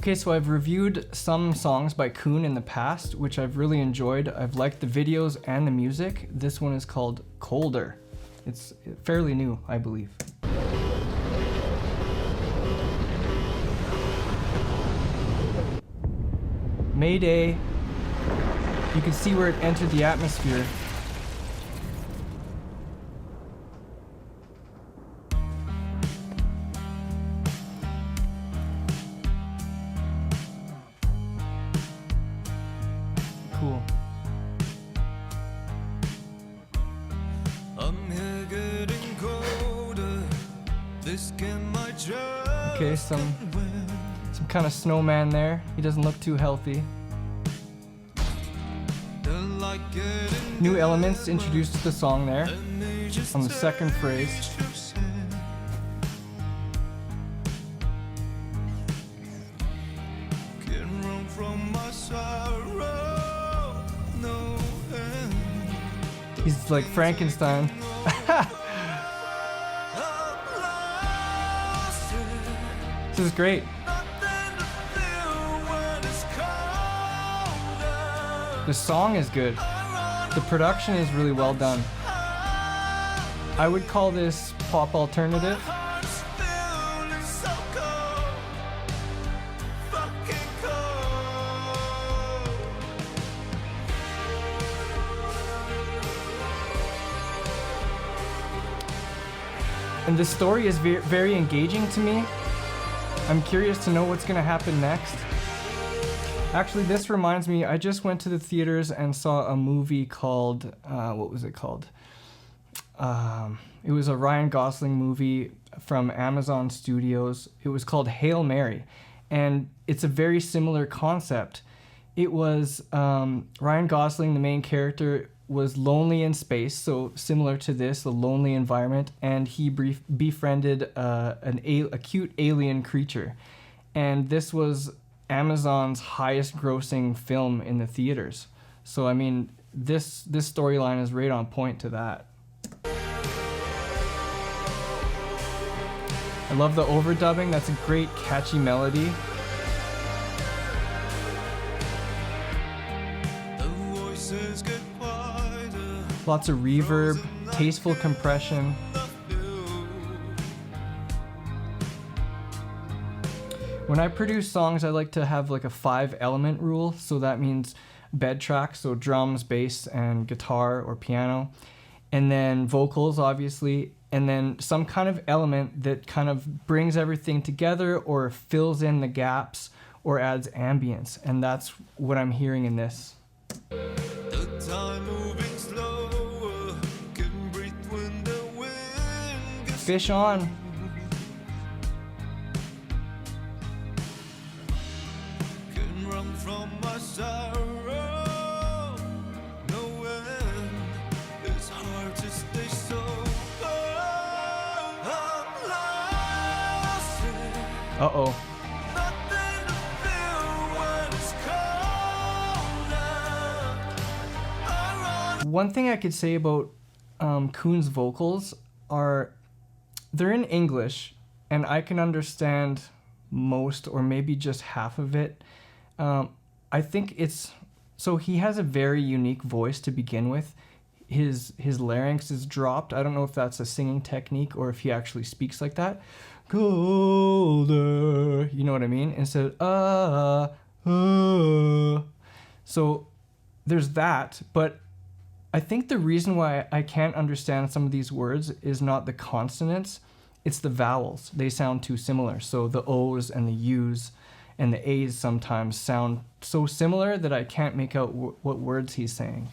Okay, so I've reviewed some songs by KUN in the past, which I've really enjoyed. I've liked the videos and the music. This one is called Colder. It's fairly new, I believe. Mayday. You can see where it entered the atmosphere. Cool. Okay, some kind of snowman there. He doesn't look too healthy. New elements introduced to the song there on the second phrase. He's like Frankenstein. This is great. The song is good. The production is really well done. I would call this pop alternative. And the story is very engaging to me. I'm curious to know what's gonna happen next. Actually, this reminds me, I just went to the theaters and saw a movie called, what was it called? It was a Ryan Gosling movie from Amazon Studios. It was called Hail Mary, and it's a very similar concept. It was Ryan Gosling, the main character, was lonely in space, so similar to this, a lonely environment, and he befriended a cute alien creature. And this was Amazon's highest grossing film in the theaters. So I mean, this storyline is right on point to that. I love the overdubbing. That's a great catchy melody. Lots of reverb, tasteful compression. When I produce songs, I like to have like a 5-element rule. So that means bed tracks, so drums, bass, and guitar or piano. And then vocals, obviously. And then some kind of element that kind of brings everything together or fills in the gaps or adds ambience. And that's what I'm hearing in this. The time moving slower, can breathe when the wind gets fish on. Can run from my sorrow. No end. It's hard to stay sober. I'm lost. Uh-oh. One thing I could say about KUN's vocals are they're in English, and I can understand most or maybe just half of it. I think it's, so he has a very unique voice to begin with. His larynx is dropped. I don't know if that's a singing technique or if he actually speaks like that. Colder, you know what I mean? Instead of So there's that, but I think the reason why I can't understand some of these words is not the consonants, it's the vowels. They sound too similar. So the O's and the U's and the A's sometimes sound so similar that I can't make out what words he's saying.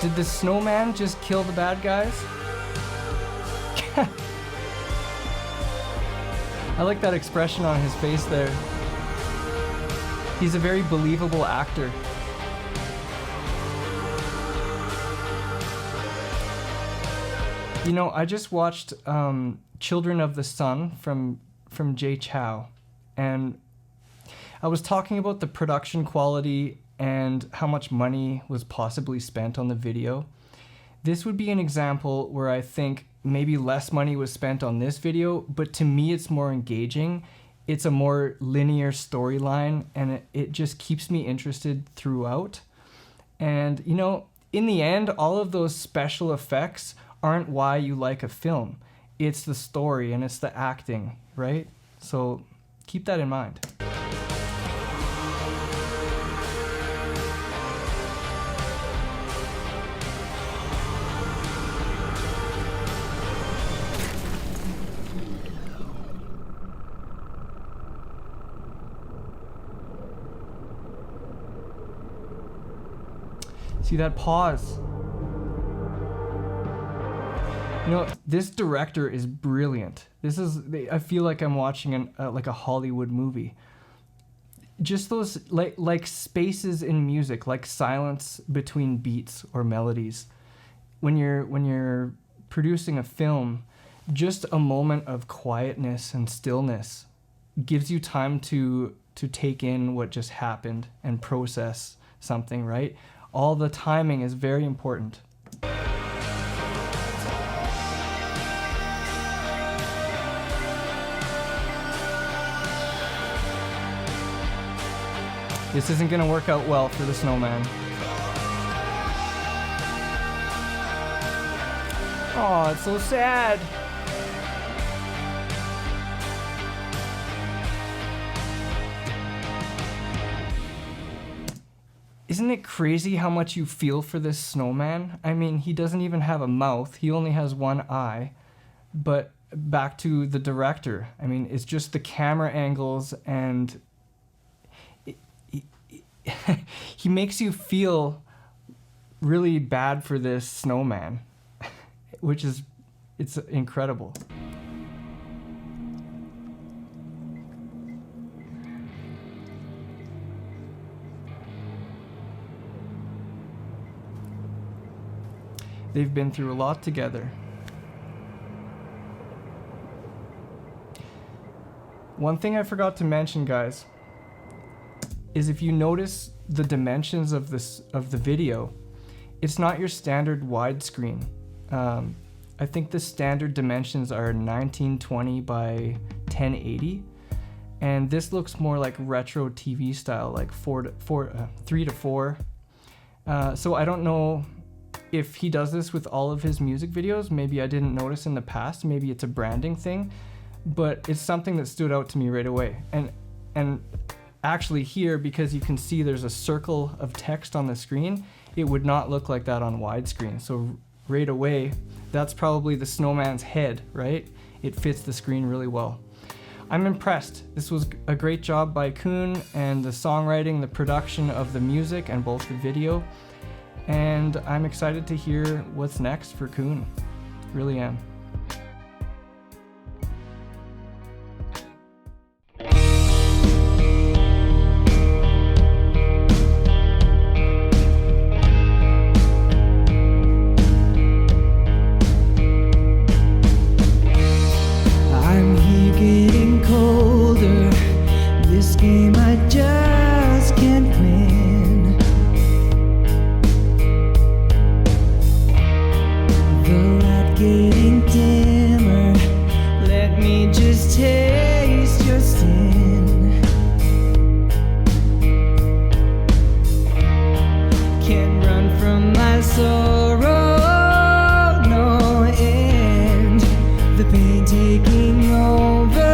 Did the snowman just kill the bad guys? I like that expression on his face there. He's a very believable actor. You know, I just watched Children of the Sun from from Jay Chow, and I was talking about the production quality and how much money was possibly spent on the video. This would be an example where I think maybe less money was spent on this video, but to me it's more engaging. It's a more linear storyline, and it just keeps me interested throughout. And you know, in the end, all of those special effects aren't why you like a film. It's the story and it's the acting, right? So keep that in mind. See that pause? You know, this director is brilliant. I feel like I'm watching like a Hollywood movie. Just those like spaces in music, like silence between beats or melodies. When you're producing a film, just a moment of quietness and stillness gives you time to take in what just happened and process something, right? All the timing is very important. This isn't gonna work out well for the snowman. Oh, it's so sad. Isn't it crazy how much you feel for this snowman? I mean, he doesn't even have a mouth. He only has one eye. But back to the director. I mean, it's just the camera angles, and he makes you feel really bad for this snowman, it's incredible. They've been through a lot together. One thing I forgot to mention, guys, is if you notice the dimensions of the video, it's not your standard widescreen. I think the standard dimensions are 1920 by 1080, and this looks more like retro TV style, like 3:4. So I don't know if he does this with all of his music videos. Maybe I didn't notice in the past. Maybe it's a branding thing, but it's something that stood out to me right away. And actually here, because you can see there's a circle of text on the screen, it would not look like that on widescreen. So right away, that's probably the snowman's head, right? It fits the screen really well. I'm impressed. This was a great job by KUN, and the songwriting, the production of the music, and both the video. And I'm excited to hear what's next for KUN. Really am. I'm here getting colder. This game I just can't win. The light getting dimmer. Let me just taste your sin. Can't run from my sorrow, no end. The pain taking over.